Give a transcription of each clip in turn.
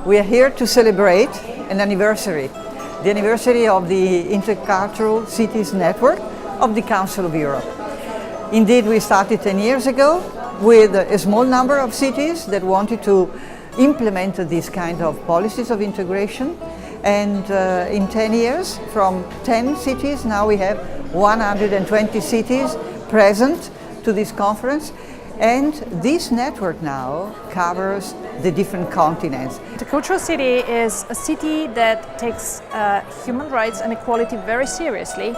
We are here to celebrate an anniversary, the anniversary of the Intercultural Cities Network of the Council of Europe. Indeed, we started 10 years ago with a small number of cities that wanted to implement these kind of policies of integration. And in 10 years, from 10 cities, now we have 120 cities present to this conference. And this network now covers the different continents. The Intercultural City is a city that takes human rights and equality very seriously,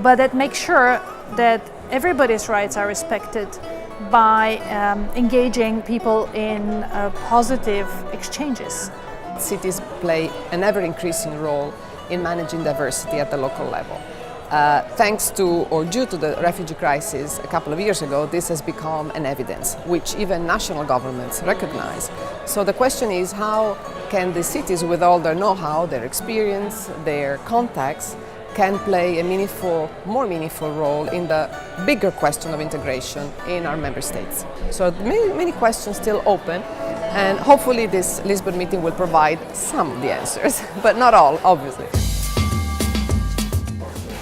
but that makes sure that everybody's rights are respected by engaging people in positive exchanges. Cities play an ever-increasing role in managing diversity at the local level. Thanks to or due to the refugee crisis a couple of years ago, this has become an evidence which even national governments recognize. So the question is, how can the cities, with all their know-how, their experience, their contacts, can play a more meaningful role in the bigger question of integration in our member states. So many questions still open, and hopefully this Lisbon meeting will provide some of the answers, but not all, obviously.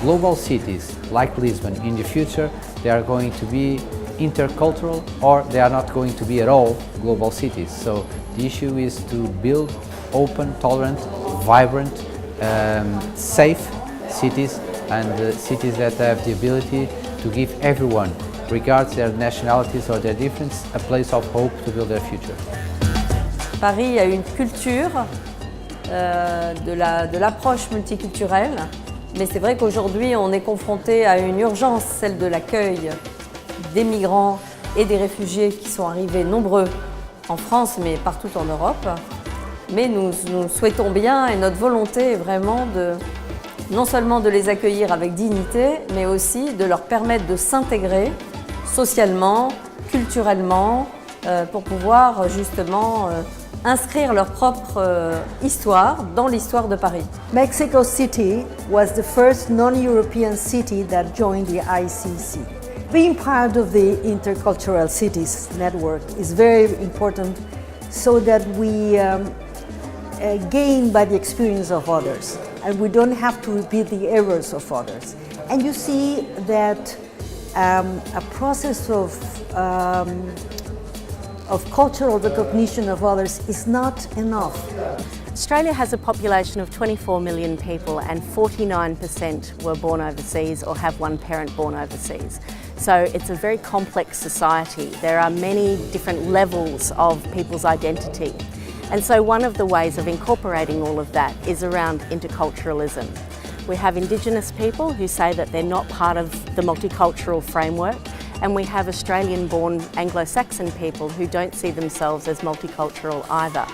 Global cities like Lisbon in the future, they are going to be intercultural, or they are not going to be at all global cities. So the issue is to build open, tolerant, vibrant, safe cities, and cities that have the ability to give everyone, regardless their nationalities or their difference, a place of hope to build their future. Paris a une culture de l'approche multiculturelle, mais c'est vrai qu'aujourd'hui on est confronté à une urgence, celle de l'accueil des migrants et des réfugiés qui sont arrivés nombreux en France mais partout en Europe. Mais nous souhaitons bien, et notre volonté est vraiment non seulement de les accueillir avec dignité, mais aussi de leur permettre de s'intégrer socialement, culturellement, pour pouvoir justement inscrire leur propre histoire dans l'histoire de Paris. Mexico City was the first non-European city that joined the ICC. Being part of the Intercultural Cities Network is very important so that we gain by the experience of others, and we don't have to repeat the errors of others. And you see that a process of cultural recognition of others is not enough. Australia has a population of 24 million people, and 49% were born overseas or have one parent born overseas. So it's a very complex society. There are many different levels of people's identity. And so one of the ways of incorporating all of that is around interculturalism. We have Indigenous people who say that they're not part of the multicultural framework, and we have Australian-born Anglo-Saxon people who don't see themselves as multicultural either.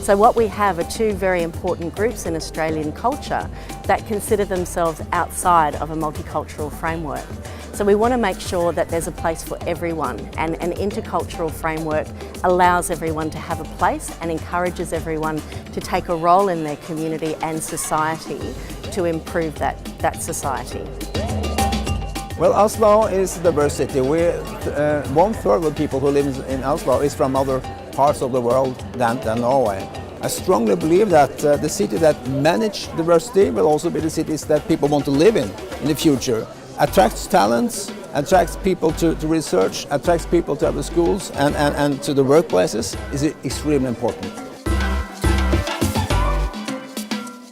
So what we have are two very important groups in Australian culture that consider themselves outside of a multicultural framework. So we want to make sure that there's a place for everyone, and an intercultural framework allows everyone to have a place and encourages everyone to take a role in their community and society to improve that society. Well, Oslo is a diverse city. 1/3 of the people who live in Oslo is from other parts of the world than Norway. I strongly believe that the city that manages diversity will also be the cities that people want to live in the future. Attracts talents, attracts people to research, attracts people to other schools and to the workplaces is extremely important.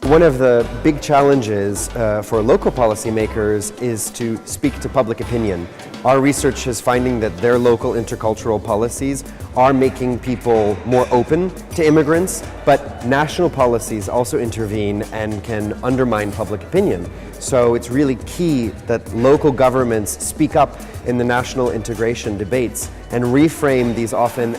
One of the big challenges for local policymakers is to speak to public opinion. Our research is finding that their local intercultural policies are making people more open to immigrants, but national policies also intervene and can undermine public opinion. So it's really key that local governments speak up in the national integration debates and reframe these often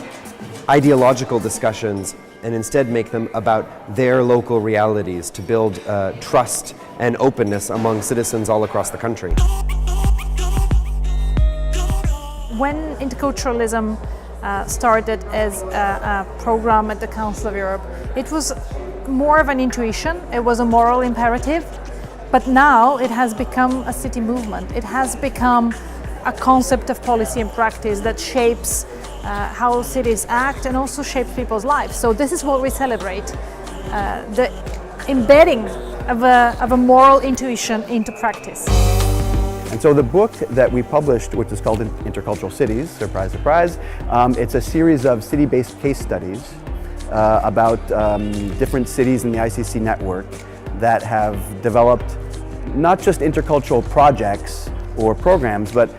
ideological discussions and instead make them about their local realities to build trust and openness among citizens all across the country. When interculturalism started as a program at the Council of Europe, it was more of an intuition, it was a moral imperative, but now it has become a city movement. It has become a concept of policy and practice that shapes how cities act and also shapes people's lives. So this is what we celebrate, the embedding of a moral intuition into practice. And so the book that we published, which is called Intercultural Cities, surprise, surprise, it's a series of city-based case studies about different cities in the ICC network that have developed not just intercultural projects or programs, but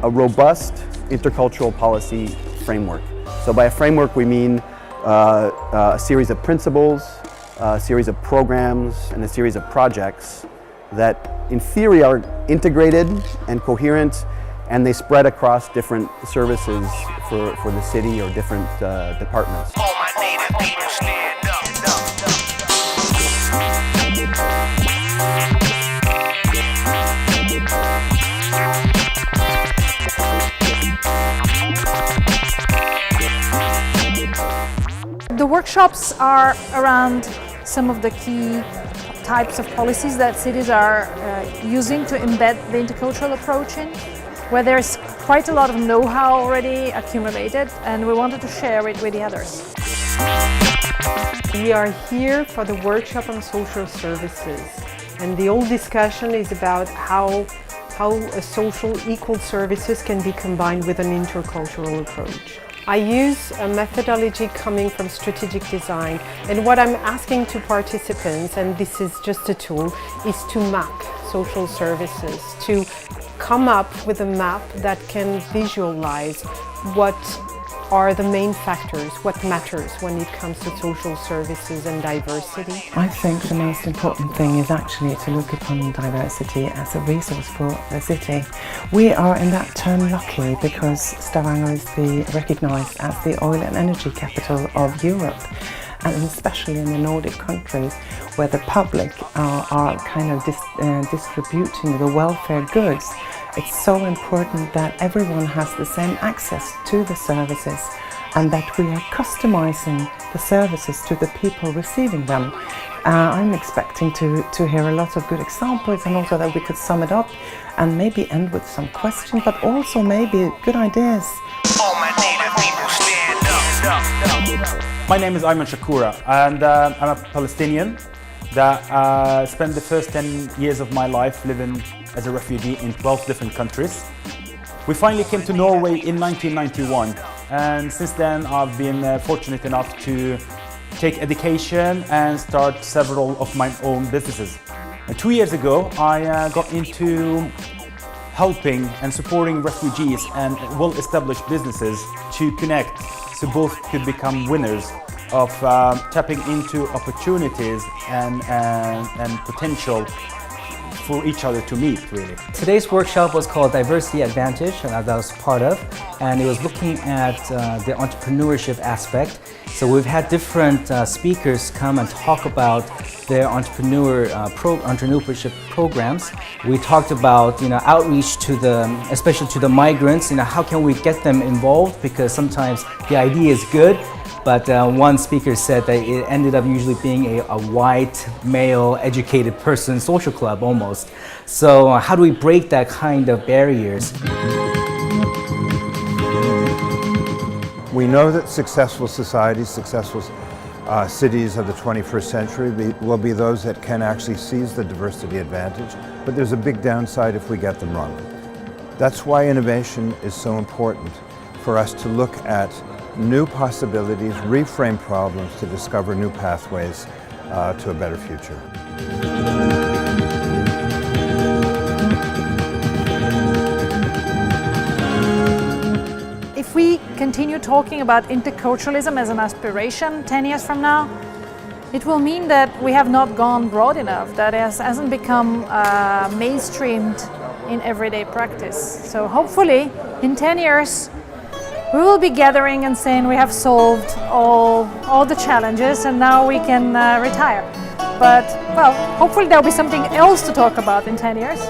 a robust intercultural policy framework. So by a framework we mean a series of principles, a series of programs, and a series of projects that in theory are integrated and coherent, and they spread across different services for the city or different departments. The workshops are around some of the key types of policies that cities are using to embed the intercultural approach in, where there's quite a lot of know-how already accumulated, and we wanted to share it with the others. We are here for the workshop on social services, and the whole discussion is about how social equal services can be combined with an intercultural approach. I use a methodology coming from strategic design, and what I'm asking to participants, and this is just a tool, is to map social services, to come up with a map that can visualize what are the main factors, what matters when it comes to social services and diversity. I think the most important thing is actually to look upon diversity as a resource for the city. We are in that term lucky because Stavanger is recognised as the oil and energy capital of Europe, and especially in the Nordic countries where the public are kind of distributing the welfare goods. It's so important that everyone has the same access to the services and that we are customizing the services to the people receiving them. I'm expecting to hear a lot of good examples, and also that we could sum it up and maybe end with some questions, but also maybe good ideas. My name is Ayman Shakura, and I'm a Palestinian that spent the first 10 years of my life living as a refugee in 12 different countries. We finally came to Norway in 1991, and since then I've been fortunate enough to take education and start several of my own businesses. And 2 years ago I got into helping and supporting refugees and well-established businesses to connect so both could become winners of tapping into opportunities and potential for each other to meet, really. Today's workshop was called Diversity Advantage, and that I was part of, and it was looking at the entrepreneurship aspect. So we've had different speakers come and talk about their entrepreneurship programs. We talked about outreach to especially to the migrants. How can we get them involved, because sometimes the idea is good, but one speaker said that it ended up usually being a white, male, educated person social club almost. So how do we break that kind of barriers? We know that successful societies, successful cities of the 21st century will be those that can actually seize the diversity advantage, but there's a big downside if we get them wrong. That's why innovation is so important, for us to look at new possibilities, reframe problems to discover new pathways to a better future. If we continue talking about interculturalism as an aspiration 10 years from now, it will mean that we have not gone broad enough, that it hasn't become mainstreamed in everyday practice. So hopefully in 10 years we will be gathering and saying we have solved all the challenges and now we can retire. But well, hopefully there will be something else to talk about in 10 years.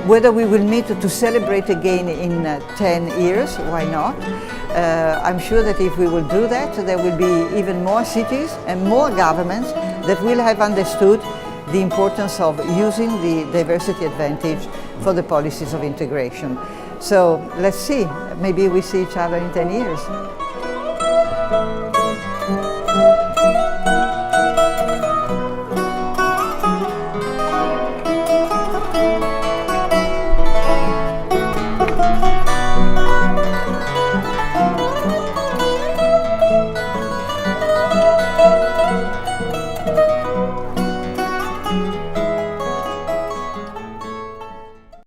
Whether we will meet to celebrate again in 10 years, why not? I'm sure that if we will do that, there will be even more cities and more governments that will have understood the importance of using the diversity advantage for the policies of integration. So let's see, maybe we see each other in 10 years.